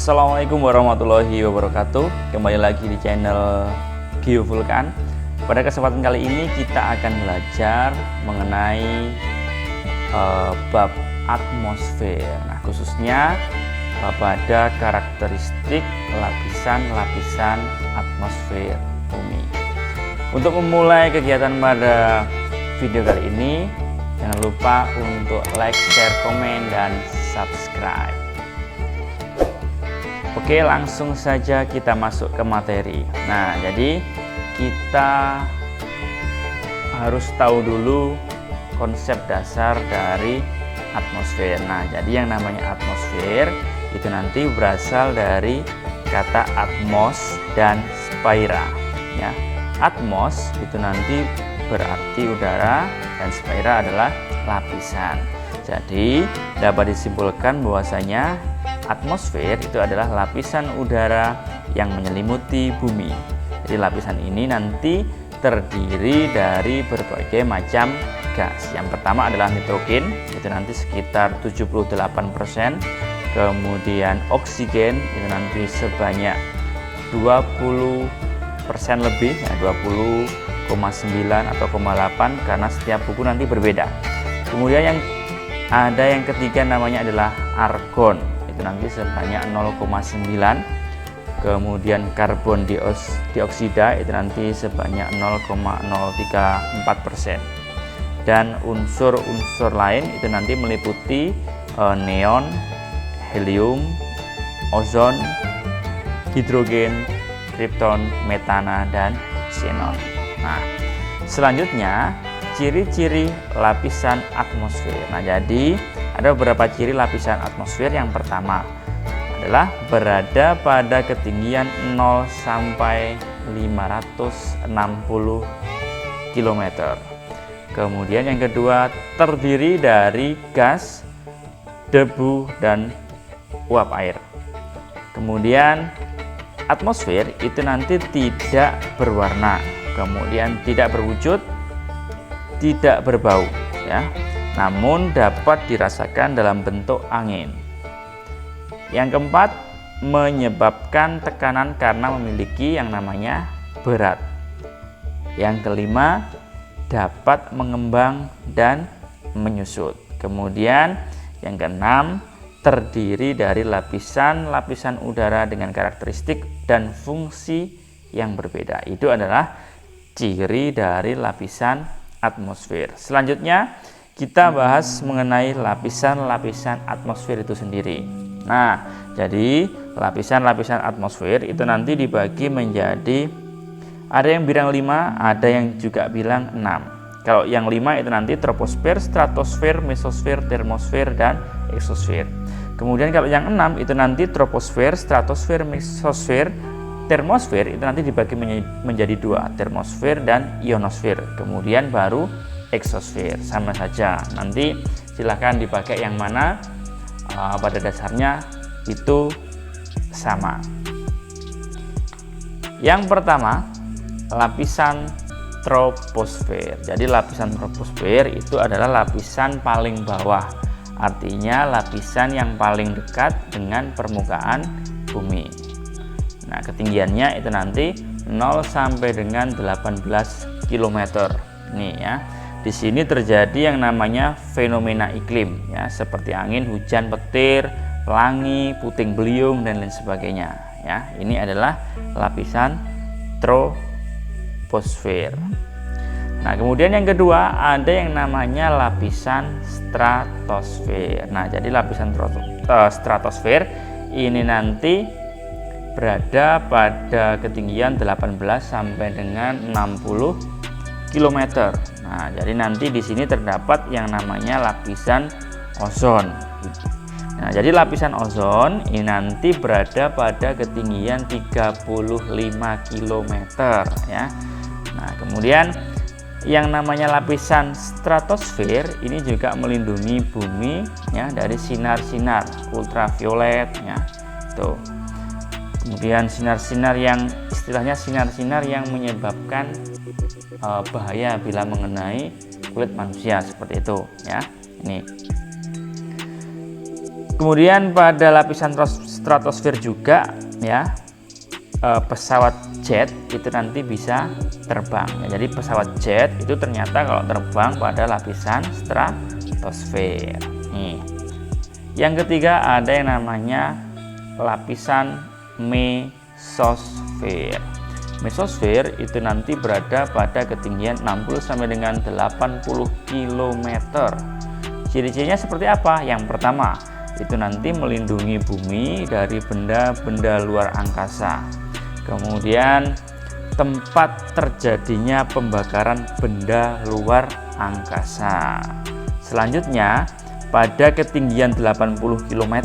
Assalamualaikum warahmatullahi wabarakatuh. Kembali lagi di channel Geovulkan. Pada kesempatan kali ini kita akan belajar mengenai bab atmosfer. Nah, khususnya pada karakteristik lapisan-lapisan atmosfer bumi. Untuk memulai kegiatan pada video kali ini, jangan lupa untuk like, share, komen, dan subscribe. Oke, langsung saja kita masuk ke materi. Nah, jadi kita harus tahu dulu konsep dasar dari atmosfer. Nah, jadi yang namanya atmosfer itu nanti berasal dari kata atmos dan sphaera. Ya, atmos itu nanti berarti udara dan sphaera adalah lapisan. Jadi dapat disimpulkan bahwasanya atmosfer itu adalah lapisan udara yang menyelimuti bumi. Jadi lapisan ini nanti terdiri dari berbagai macam gas. Yang pertama adalah nitrogen, itu nanti sekitar 78%. Kemudian oksigen itu nanti sebanyak 20% lebih, ya 20,9 atau 0,8 karena setiap buku nanti berbeda. Kemudian yang ada yang ketiga namanya adalah argon, itu nanti sebanyak 0,9. Kemudian karbon dioksida itu nanti sebanyak 0,034%. Dan unsur-unsur lain itu nanti meliputi neon, helium, ozon, hidrogen, krypton, metana, dan xenon. Nah, selanjutnya ciri-ciri lapisan atmosfer. Nah, jadi ada beberapa ciri lapisan atmosfer. Yang pertama adalah berada pada ketinggian 0 sampai 560 km. Kemudian yang kedua terdiri dari gas, debu, dan uap air. Kemudian atmosfer itu nanti tidak berwarna, kemudian tidak berwujud, tidak berbau, ya, namun dapat dirasakan dalam bentuk angin. Yang keempat, menyebabkan tekanan karena memiliki yang namanya berat. Yang kelima, dapat mengembang dan menyusut. Kemudian yang keenam, terdiri dari lapisan-lapisan udara dengan karakteristik dan fungsi yang berbeda. Itu adalah ciri dari lapisan atmosfer. Selanjutnya kita bahas mengenai lapisan-lapisan atmosfer itu sendiri. Nah, jadi lapisan-lapisan atmosfer itu nanti dibagi menjadi, ada yang bilang 5, ada yang juga bilang 6. Kalau yang 5 itu nanti troposfer, stratosfer, mesosfer, termosfer, dan eksosfer. Kemudian kalau yang 6 itu nanti troposfer, stratosfer, mesosfer, termosfer itu nanti dibagi menjadi 2, termosfer dan ionosfer. Kemudian baru eksosfer. Sama saja, nanti silahkan dipakai yang mana, pada dasarnya itu sama. Yang pertama, lapisan troposfer. Jadi lapisan troposfer itu adalah lapisan paling bawah, artinya lapisan yang paling dekat dengan permukaan bumi. Nah, ketinggiannya itu nanti 0 sampai dengan 18 km. Nih ya. Di sini terjadi yang namanya fenomena iklim, ya, seperti angin, hujan, petir, pelangi, puting beliung, dan lain sebagainya, ya. Ini adalah lapisan troposfer. Nah, kemudian yang kedua ada yang namanya lapisan stratosfer. Nah, jadi lapisan stratosfer ini nanti berada pada ketinggian 18 sampai dengan 60 km. Nah, jadi nanti di sini terdapat yang namanya lapisan ozon. Nah, jadi lapisan ozon ini nanti berada pada ketinggian 35 km, ya. Nah, kemudian yang namanya lapisan stratosfer ini juga melindungi bumi, ya, dari sinar-sinar ultraviolet, ya. Tuh. Kemudian sinar-sinar yang istilahnya sinar-sinar yang menyebabkan bahaya bila mengenai kulit manusia, seperti itu, ya. Ini Kemudian pada lapisan stratosfer juga ya, pesawat jet itu nanti bisa terbang ya. Jadi pesawat jet itu ternyata kalau terbang pada lapisan stratosfer. Nih. Yang ketiga ada yang namanya lapisan mesosfer. Mesosfer itu nanti berada pada ketinggian 60 sampai dengan 80 km. Ciri-cirinya seperti apa? Yang pertama, itu nanti melindungi bumi dari benda-benda luar angkasa. Kemudian tempat terjadinya pembakaran benda luar angkasa. Selanjutnya pada ketinggian 80 km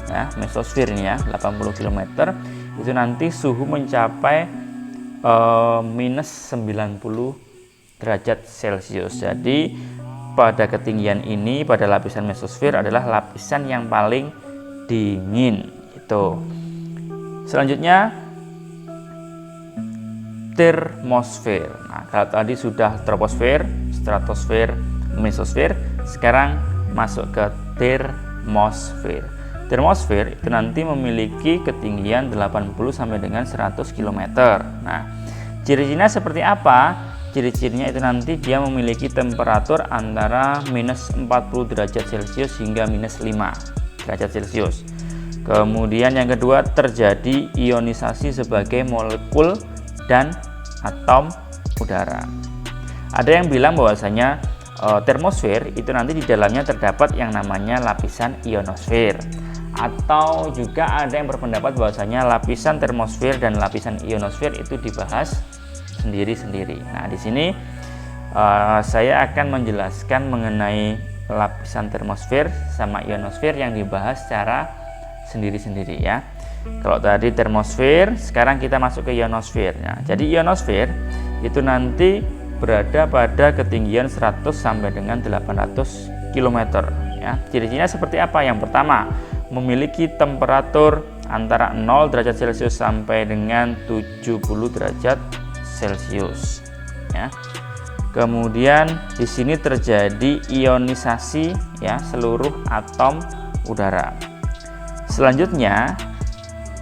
ya, mesosfer ini ya, 80 km itu nanti suhu mencapai minus 90 derajat Celcius. Jadi pada ketinggian ini, pada lapisan mesosfer adalah lapisan yang paling dingin itu. Selanjutnya termosfer. Nah, kalau tadi sudah troposfer, stratosfer, mesosfer, sekarang masuk ke termosfer. Termosfer itu nanti memiliki ketinggian 80 sampai dengan 100 km. Nah, ciri-cirinya seperti apa? Ciri-cirinya itu nanti dia memiliki temperatur antara minus 40 derajat Celcius hingga minus 5 derajat Celcius. Kemudian yang kedua, terjadi ionisasi sebagai molekul dan atom udara. Ada yang bilang bahwasanya termosfer itu nanti di dalamnya terdapat yang namanya lapisan ionosfer. Atau juga ada yang berpendapat bahwasanya lapisan termosfer dan lapisan ionosfer itu dibahas sendiri-sendiri. Nah, di sini saya akan menjelaskan mengenai lapisan termosfer sama ionosfer yang dibahas secara sendiri-sendiri ya. Kalau tadi termosfer, sekarang kita masuk ke ionosfer. Nah, jadi ionosfer itu nanti berada pada ketinggian 100 sampai dengan 800 km ya. Ciri-cirinya seperti apa? Yang pertama, memiliki temperatur antara 0 derajat Celcius sampai dengan 70 derajat Celcius ya. Kemudian di sini terjadi ionisasi ya seluruh atom udara. Selanjutnya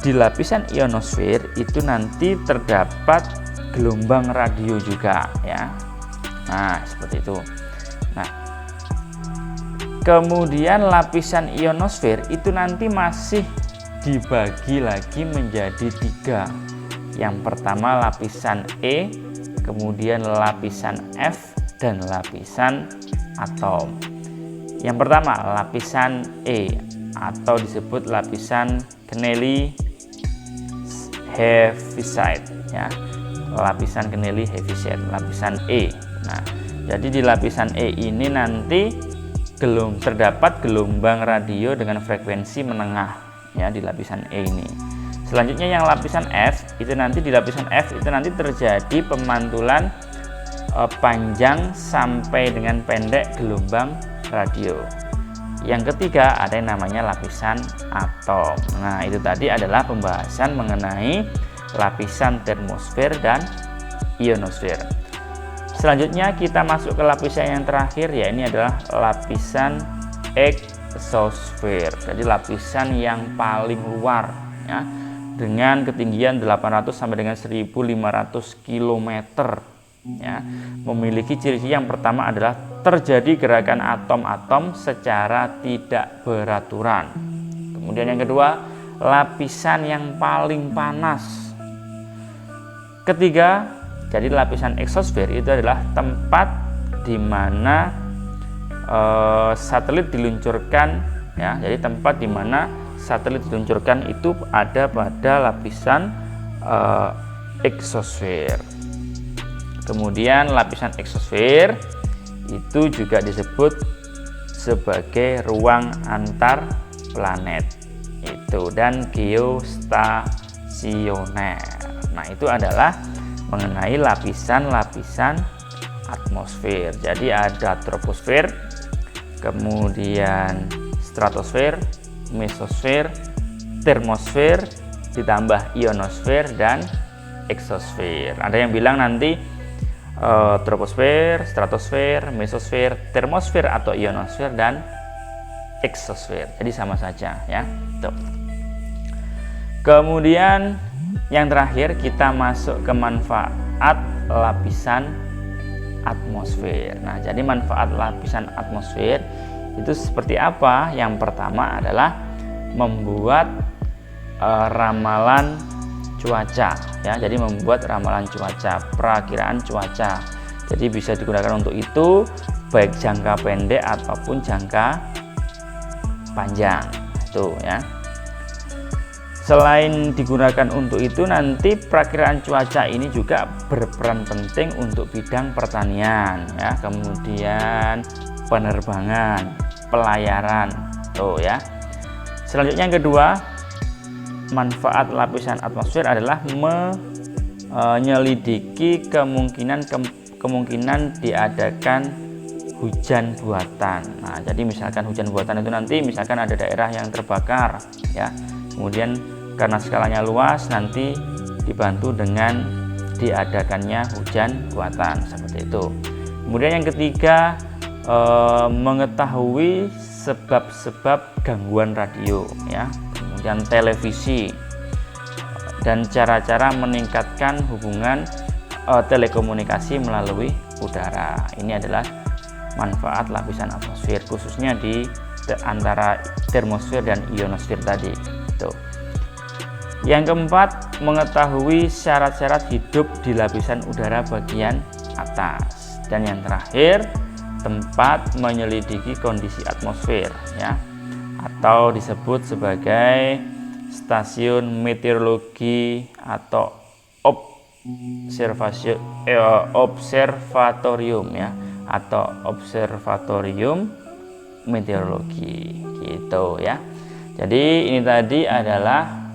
di lapisan ionosfer itu nanti terdapat gelombang radio juga ya. Nah, seperti itu. Nah, kemudian lapisan ionosfer itu nanti masih dibagi lagi menjadi 3. Yang pertama lapisan E, kemudian lapisan F, dan lapisan atom. Yang pertama lapisan E atau disebut lapisan Keneally Heaviside ya. Lapisan Keneally Heaviside, lapisan E. Nah, jadi di lapisan E ini nanti terdapat gelombang radio dengan frekuensi menengah ya di lapisan E ini. Selanjutnya yang lapisan F itu nanti di lapisan F itu nanti terjadi pemantulan panjang sampai dengan pendek gelombang radio. Yang ketiga ada yang namanya lapisan atom. Nah, itu tadi adalah pembahasan mengenai lapisan termosfer dan ionosfer. Selanjutnya kita masuk ke lapisan yang terakhir, ya ini adalah lapisan exosfer. Jadi lapisan yang paling luar ya, dengan ketinggian 800 sampai dengan 1500 km ya. Memiliki ciri-ciri yang pertama adalah terjadi gerakan atom-atom secara tidak beraturan. Kemudian yang kedua, lapisan yang paling panas. Ketiga, jadi lapisan exosfer itu adalah tempat di mana satelit diluncurkan ya. Jadi tempat di mana satelit diluncurkan itu ada pada lapisan exosfer. Kemudian lapisan exosfer itu juga disebut sebagai ruang antar planet itu dan geostasioner. Nah, itu adalah mengenai lapisan-lapisan atmosfer. Jadi ada troposfer, kemudian stratosfer, mesosfer, termosfer, ditambah ionosfer dan exosfer. Ada yang bilang nanti troposfer, stratosfer, mesosfer, termosfer atau ionosfer dan exosfer. Jadi sama saja ya. Tuh. Kemudian yang terakhir kita masuk ke manfaat lapisan atmosfer. Nah, jadi manfaat lapisan atmosfer itu seperti apa? Yang pertama adalah membuat ramalan cuaca ya. Jadi membuat ramalan cuaca, perakiraan cuaca. Jadi bisa digunakan untuk itu baik jangka pendek ataupun jangka panjang. Itu ya. Selain digunakan untuk itu, nanti perakiraan cuaca ini juga berperan penting untuk bidang pertanian ya, kemudian penerbangan, pelayaran. Tuh ya. Selanjutnya yang kedua, manfaat lapisan atmosfer adalah menyelidiki kemungkinan diadakan hujan buatan. Nah, jadi misalkan hujan buatan itu nanti misalkan ada daerah yang terbakar ya. Kemudian karena skalanya luas nanti dibantu dengan diadakannya hujan buatan seperti itu. Kemudian yang ketiga, mengetahui sebab-sebab gangguan radio ya, kemudian televisi, dan cara-cara meningkatkan hubungan telekomunikasi melalui udara. Ini adalah manfaat lapisan atmosfer khususnya di antara termosfer dan ionosfer tadi. Tuh. Yang keempat, mengetahui syarat-syarat hidup di lapisan udara bagian atas. Dan yang terakhir, tempat menyelidiki kondisi atmosfer ya, atau disebut sebagai stasiun meteorologi atau observatorium ya, atau observatorium meteorologi gitu ya. Jadi ini tadi adalah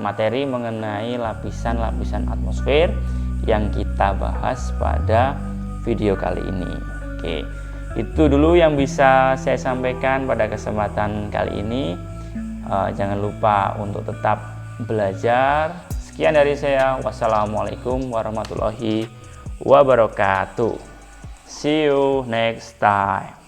materi mengenai lapisan-lapisan atmosfer yang kita bahas pada video kali ini. Oke, itu dulu yang bisa saya sampaikan pada kesempatan kali ini. Jangan lupa untuk tetap belajar. Sekian dari saya. Wassalamualaikum warahmatullahi wabarakatuh. See you next time.